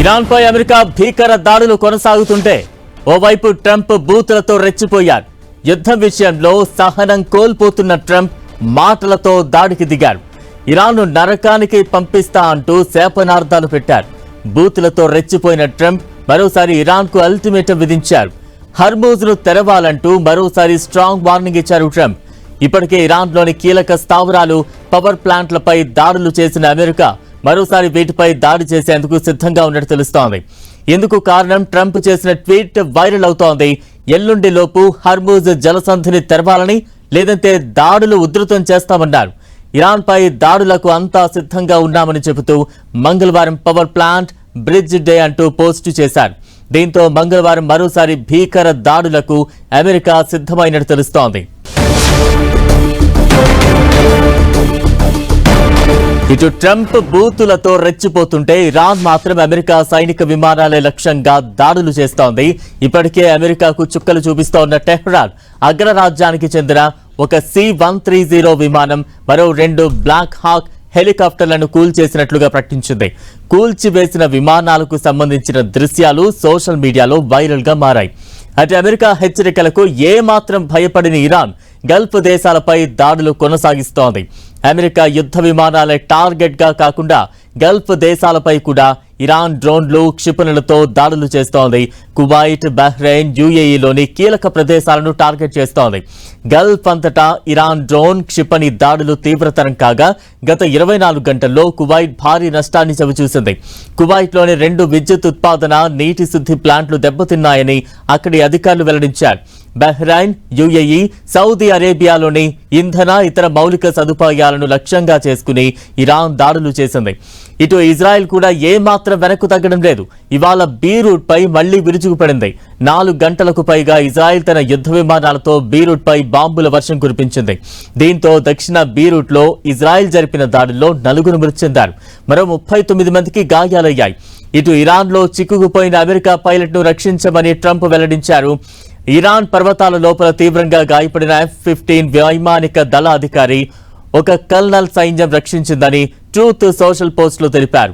ఇరాన్పై America భీకర దాడులు కొనసాగుతుంటే ఓవైపు ట్రంప్ బూతులతో రెచ్చిపోయారు. యుద్ధం విషయంలో సహనం కోల్పోతున్న ట్రంప్ మాటలతో దాడికి దిగారు. ఇరాన్ను నరకానికి పంపిస్తా అంటూ శాపనార్థాలు పెట్టారు. బూతులతో రెచ్చిపోయిన ట్రంప్ మరోసారి ఇరాన్కు అల్టిమేటం విధించారు. హర్మూజ్ను తెరవాలంటూ మరోసారి స్ట్రాంగ్ వార్నింగ్ ఇచ్చారు ట్రంప్. ఇప్పటికే ఇరాన్లోని కీలక స్థావరాలు, పవర్ ప్లాంట్లపై దాడులు చేసిన అమెరికా మరోసారి వీటిపై దాడి చేసేందుకు సిద్ధంగా ఉన్నట్టు తెలుస్తోంది. ఇందుకు కారణం ట్రంప్ చేసిన ట్వీట్ వైరల్ అవుతోంది. ఎల్లుండిలోపు హర్మూజ్ జలసంధిని తెరవాలని, లేదంటే దాడులు ఉధృతం చేస్తామన్నారు. ఇరాన్పై దాడులకు అంతా సిద్ధంగా ఉన్నామని చెబుతూ మంగళవారం పవర్ ప్లాంట్ బ్రిడ్జ్ డే అంటూ పోస్టు చేశారు. దీంతో మంగళవారం మరోసారి భీకర దాడులకు అమెరికా సిద్ధమైనట్టు తెలుస్తోంది. ఇటు ట్రంప్ బూతులతో రెచ్చిపోతుంటే ఇరాన్ మాత్రం అమెరికా సైనిక విమానాలే లక్ష్యంగా దాడులు చేస్తోంది. ఇప్పటికే అమెరికాకు చుక్కలు చూపిస్తోన్న టెహ్రాన్ అగ్రరాజ్యానికి చెందిన ఒక C-130 విమానం, మరో 2 బ్లాక్ హాక్ హెలికాప్టర్లను కూల్చేసినట్లుగా ప్రకటించింది. కూల్చివేసిన విమానాలకు సంబంధించిన దృశ్యాలు సోషల్ మీడియాలో వైరల్ గా మారాయి. అటు అమెరికా హెచ్చరికలకు ఏమాత్రం భయపడిన ఇరాన్ గల్ఫ్ దేశాలపై దాడులు కొనసాగిస్తోంది. అమెరికా యుద్ధ విమానాల టార్గెట్ గా కాకుండా గల్ఫ్ దేశాలపై కూడా ఇరాన్ డ్రోన్లు, క్షిపణులతో దాడులు చేస్తోంది. కువైట్, బహ్రెయిన్, UAEలోని కీలక ప్రదేశాలను టార్గెట్ చేస్తోంది. గల్ఫ్ అంతటా ఇరాన్ డ్రోన్, క్షిపణి దాడులు తీవ్రతరం కాగా గత 24 గంటల్లో కువైట్ భారీ నష్టాన్ని చవిచూసింది. కువైట్లోని 2 విద్యుత్ ఉత్పాదన, నీటి శుద్ధి ప్లాంట్లు దెబ్బతిన్నాయని అక్కడి అధికారులు వెల్లడించారు. బహ్రెయిన్, UAE, సౌదీ అరేబియాలోని ఇంధన, ఇతర మౌలిక సదుపాయాలను లక్ష్యంగా చేసుకుని ఇరాన్ దాడులు చేసింది. ఇటు ఇజ్రాయెల్ కూడా ఏమాత్రం వెనక్కు తగ్గడం లేదు. ఇవాళ బీరూట్ పై మళ్లీ విరుచుకుపడింది. 4 గంటలకు పైగా ఇజ్రాయెల్ తన యుద్ధ విమానాలతో బీరూట్ పై బాంబుల వర్షం కురిపించింది. దీంతో దక్షిణ బీరూట్ లో ఇజ్రాయెల్ జరిపిన దాడుల్లో 4 మృతి చెందారు. మరో 39 మందికి గాయాలయ్యాయి. ఇటు ఇరాన్ లో చిక్కుకుపోయిన అమెరికా పైలట్ ను రక్షించమని ట్రంప్ వెల్లడించారు. ఇరాన్ పర్వతాల లోపల తీవ్రంగా గాయపడిన F-15 వైమానిక దళ అధికారి, ఒక కల్నల్ సైన్యం రక్షించిందని ట్రూత్ సోషల్ పోస్టులో తెలిపారు.